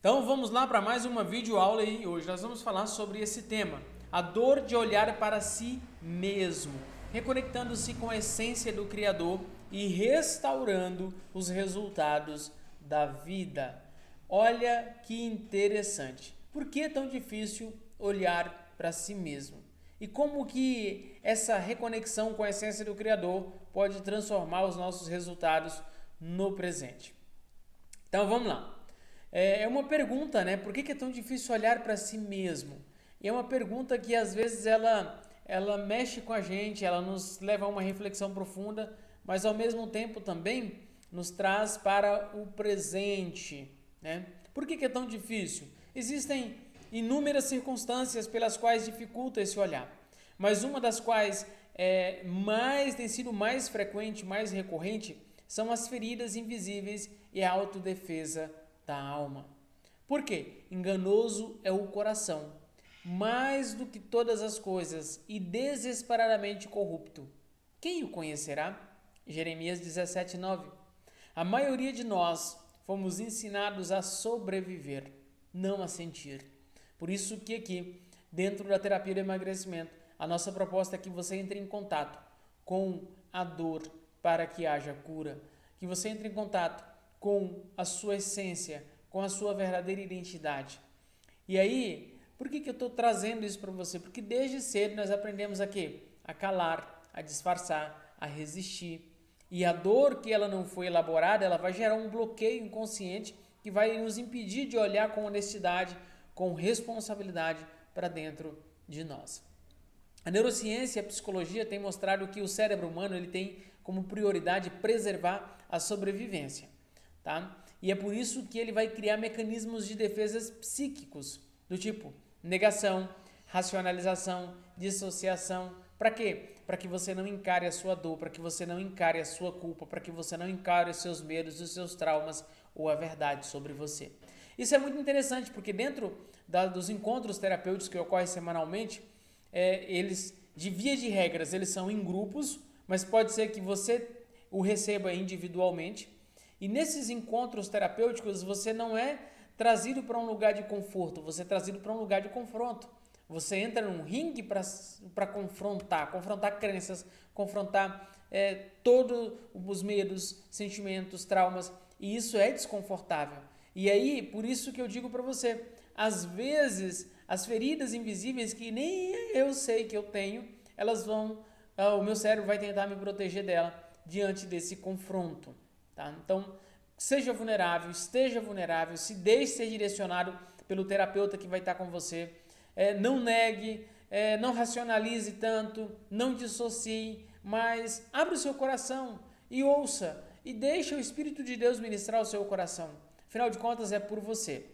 Então vamos lá para mais uma videoaula e hoje nós vamos falar sobre esse tema, a dor de olhar para si mesmo, reconectando-se com a essência do Criador e restaurando os resultados da vida. Olha que interessante. Por que é tão difícil olhar para si mesmo? E como que essa reconexão com a essência do Criador pode transformar os nossos resultados no presente? Então vamos lá. É uma pergunta, né? Por que é tão difícil olhar para si mesmo? E é uma pergunta que às vezes ela mexe com a gente, ela nos leva a uma reflexão profunda, mas ao mesmo tempo também nos traz para o presente, né? Por que é tão difícil? Existem inúmeras circunstâncias pelas quais dificulta esse olhar, mas uma das quais tem sido mais frequente, mais recorrente, são as feridas invisíveis e a autodefesa da alma. Por quê? Enganoso é o coração, mais do que todas as coisas, e desesperadamente corrupto. Quem o conhecerá? Jeremias 17:9. A maioria de nós fomos ensinados a sobreviver, não a sentir. Por isso que aqui, dentro da terapia do emagrecimento, a nossa proposta é que você entre em contato com a dor para que haja cura, que você entre em contato com a sua essência, com a sua verdadeira identidade. E aí, por que eu estou trazendo isso para você? Porque desde cedo nós aprendemos a quê? A calar, a disfarçar, a resistir. E a dor que ela não foi elaborada, ela vai gerar um bloqueio inconsciente que vai nos impedir de olhar com honestidade, com responsabilidade para dentro de nós. A neurociência e a psicologia têm mostrado que o cérebro humano ele tem como prioridade preservar a sobrevivência. Tá? E é por isso que ele vai criar mecanismos de defesas psíquicos, do tipo negação, racionalização, dissociação. Para quê? Para que você não encare a sua dor, para que você não encare a sua culpa, para que você não encare os seus medos, os seus traumas ou a verdade sobre você. Isso é muito interessante, porque dentro dos encontros terapêuticos que ocorrem semanalmente, eles, de via de regras, eles são em grupos, mas pode ser que você o receba individualmente. E nesses encontros terapêuticos, você não é trazido para um lugar de conforto, você é trazido para um lugar de confronto. Você entra num ringue para confrontar crenças, confrontar todos os medos, sentimentos, traumas, e isso é desconfortável. E aí, por isso que eu digo para você, às vezes, as feridas invisíveis que nem eu sei que eu tenho, o meu cérebro vai tentar me proteger dela diante desse confronto. Tá? Então, seja vulnerável, esteja vulnerável, se deixe ser direcionado pelo terapeuta que vai estar com você. Não negue, não racionalize tanto, não dissocie, mas abra o seu coração e ouça e deixe o Espírito de Deus ministrar o seu coração. Afinal de contas, é por você.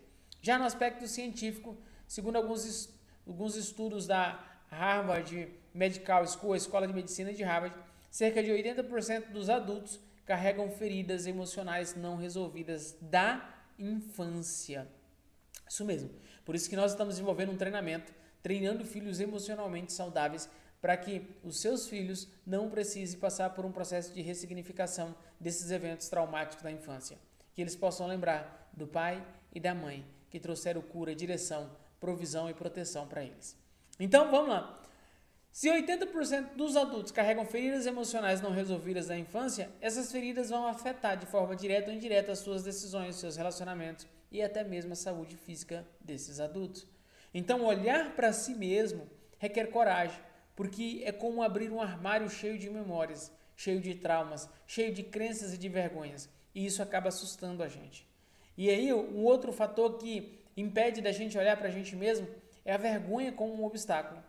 Já no aspecto científico, segundo alguns estudos da Harvard Medical School, a Escola de Medicina de Harvard, cerca de 80% dos adultos carregam feridas emocionais não resolvidas da infância. Isso mesmo. Por isso que nós estamos desenvolvendo um treinamento, treinando filhos emocionalmente saudáveis, para que os seus filhos não precisem passar por um processo de ressignificação desses eventos traumáticos da infância. Que eles possam lembrar do pai e da mãe, que trouxeram cura, direção, provisão e proteção para eles. Então, vamos lá. Se 80% dos adultos carregam feridas emocionais não resolvidas da infância, essas feridas vão afetar de forma direta ou indireta as suas decisões, seus relacionamentos e até mesmo a saúde física desses adultos. Então, olhar para si mesmo requer coragem, porque é como abrir um armário cheio de memórias, cheio de traumas, cheio de crenças e de vergonhas, e isso acaba assustando a gente. E aí, um outro fator que impede da gente olhar para a gente mesmo é a vergonha como um obstáculo.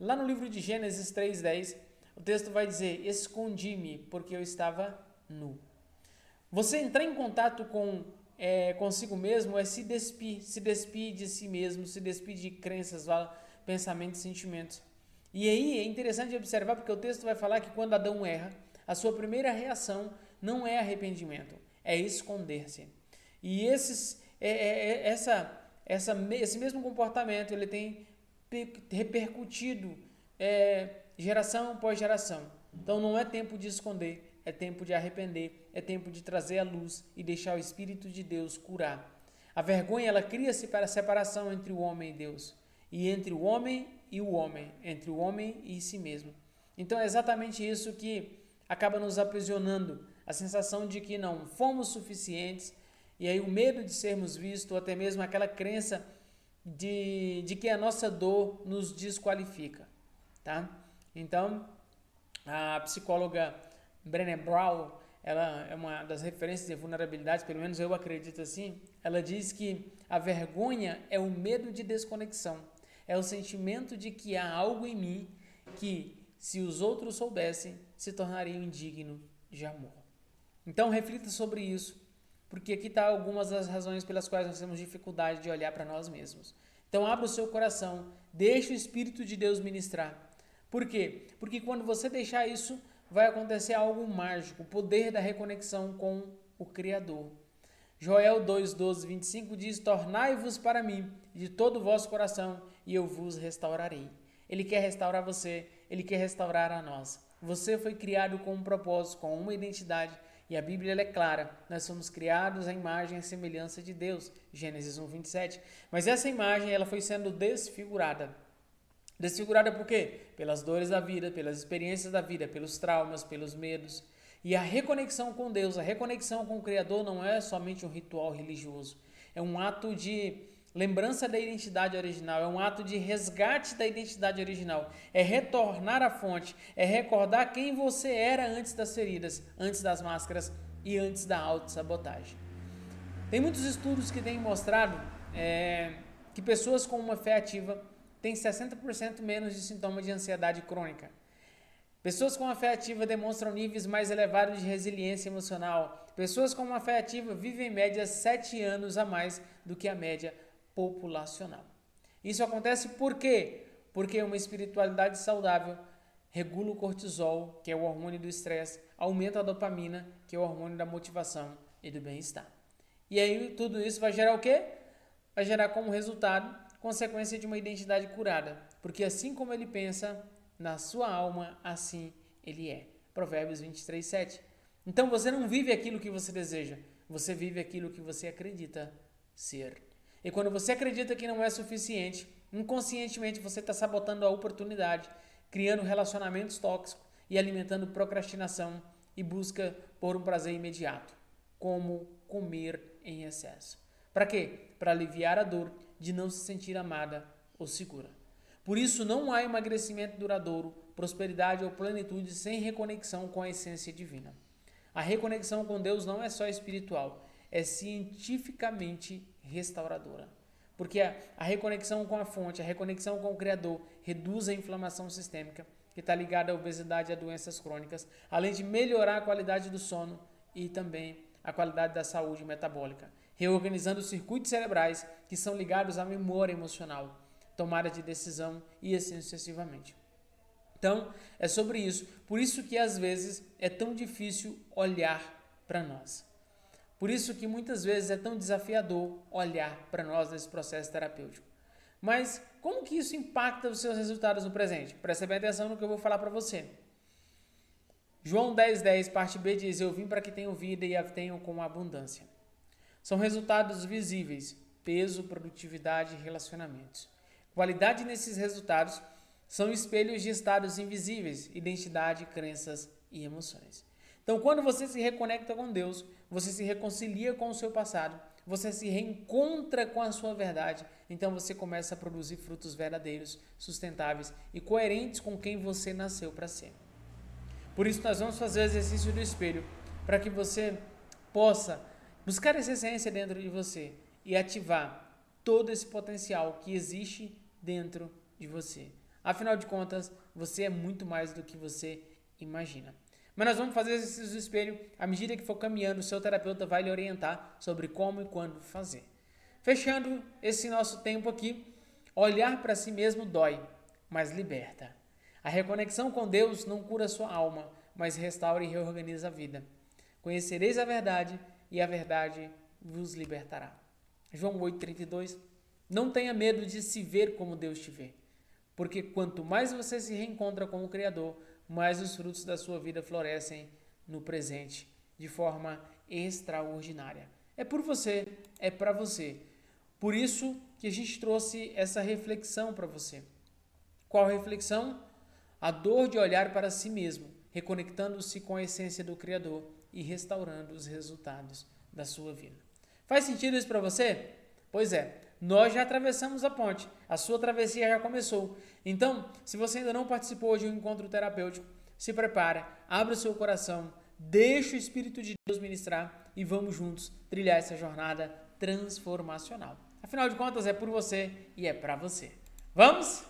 Lá no livro de Gênesis 3:10, o texto vai dizer: escondi-me porque eu estava nu. Você entrar em contato consigo mesmo é se despir de si mesmo, se despir de crenças, pensamentos, sentimentos. E aí é interessante observar porque o texto vai falar que quando Adão erra, a sua primeira reação não é arrependimento, é esconder-se. E esse mesmo comportamento ele tem repercutido geração após geração. Então não é tempo de esconder, é tempo de arrepender, é tempo de trazer a luz e deixar o Espírito de Deus curar. A vergonha, ela cria-se para a separação entre o homem e Deus, e entre o homem e o homem, entre o homem e si mesmo. Então é exatamente isso que acaba nos aprisionando, a sensação de que não fomos suficientes, e aí o medo de sermos vistos, ou até mesmo aquela crença de que a nossa dor nos desqualifica, tá? Então, a psicóloga Brené Brown, ela é uma das referências de vulnerabilidade, pelo menos eu acredito assim. Ela diz que a vergonha é o medo de desconexão, é o sentimento de que há algo em mim que, se os outros soubessem, se tornaria indigno de amor. Então reflita sobre isso, porque aqui está algumas das razões pelas quais nós temos dificuldade de olhar para nós mesmos. Então abra o seu coração, deixe o Espírito de Deus ministrar. Por quê? Porque quando você deixar isso, vai acontecer algo mágico, o poder da reconexão com o Criador. Joel 2:12-25 diz: tornai-vos para mim de todo o vosso coração e eu vos restaurarei. Ele quer restaurar você, ele quer restaurar a nós. Você foi criado com um propósito, com uma identidade, e a Bíblia é clara, nós somos criados à imagem e semelhança de Deus, Gênesis 1:27. Mas essa imagem ela foi sendo desfigurada. Desfigurada por quê? Pelas dores da vida, pelas experiências da vida, pelos traumas, pelos medos. E a reconexão com Deus, a reconexão com o Criador não é somente um ritual religioso. É um ato de lembrança da identidade original, é um ato de resgate da identidade original. É retornar à fonte, é recordar quem você era antes das feridas, antes das máscaras e antes da autossabotagem. Tem muitos estudos que têm mostrado que pessoas com uma fé ativa têm 60% menos de sintomas de ansiedade crônica. Pessoas com uma fé ativa demonstram níveis mais elevados de resiliência emocional. Pessoas com uma fé ativa vivem em média 7 anos a mais do que a média populacional. Isso acontece por quê? Porque uma espiritualidade saudável regula o cortisol, que é o hormônio do estresse, aumenta a dopamina, que é o hormônio da motivação e do bem-estar. E aí tudo isso vai gerar o quê? Vai gerar como resultado consequência de uma identidade curada, porque assim como ele pensa na sua alma, assim ele é. Provérbios 23:7. Então você não vive aquilo que você deseja, você vive aquilo que você acredita ser. E quando você acredita que não é suficiente, inconscientemente você está sabotando a oportunidade, criando relacionamentos tóxicos e alimentando procrastinação e busca por um prazer imediato, como comer em excesso. Para quê? Para aliviar a dor de não se sentir amada ou segura. Por isso não há emagrecimento duradouro, prosperidade ou plenitude sem reconexão com a essência divina. A reconexão com Deus não é só espiritual, é cientificamente restauradora. Porque a reconexão com a fonte, a reconexão com o Criador, reduz a inflamação sistêmica, que está ligada à obesidade e a doenças crônicas, além de melhorar a qualidade do sono e também a qualidade da saúde metabólica, reorganizando os circuitos cerebrais que são ligados à memória emocional, tomada de decisão e assim sucessivamente. Então, é sobre isso. Por isso que às vezes é tão difícil olhar para nós. Por isso que muitas vezes é tão desafiador olhar para nós nesse processo terapêutico. Mas como que isso impacta os seus resultados no presente? Preste bem atenção no que eu vou falar para você. João 10:10, parte B diz: eu vim para que tenham vida e a tenham com abundância. São resultados visíveis: peso, produtividade e relacionamentos. Qualidade nesses resultados são espelhos de estados invisíveis: identidade, crenças e emoções. Então, quando você se reconecta com Deus, você se reconcilia com o seu passado, você se reencontra com a sua verdade, então você começa a produzir frutos verdadeiros, sustentáveis e coerentes com quem você nasceu para ser. Por isso, nós vamos fazer o exercício do espelho, para que você possa buscar essa essência dentro de você e ativar todo esse potencial que existe dentro de você. Afinal de contas, você é muito mais do que você imagina. Mas nós vamos fazer exercícios do espelho. À medida que for caminhando, o seu terapeuta vai lhe orientar sobre como e quando fazer. Fechando esse nosso tempo aqui, olhar para si mesmo dói, mas liberta. A reconexão com Deus não cura sua alma, mas restaura e reorganiza a vida. Conhecereis a verdade e a verdade vos libertará. João 8:32. Não tenha medo de se ver como Deus te vê, porque quanto mais você se reencontra com o Criador, mais os frutos da sua vida florescem no presente, de forma extraordinária. É por você, é para você. Por isso que a gente trouxe essa reflexão para você. Qual reflexão? A dor de olhar para si mesmo, reconectando-se com a essência do Criador e restaurando os resultados da sua vida. Faz sentido isso para você? Pois é, nós já atravessamos a ponte, a sua travessia já começou. Então, se você ainda não participou de um encontro terapêutico, se prepare, abra o seu coração, deixe o Espírito de Deus ministrar e vamos juntos trilhar essa jornada transformacional. Afinal de contas, é por você e é para você. Vamos?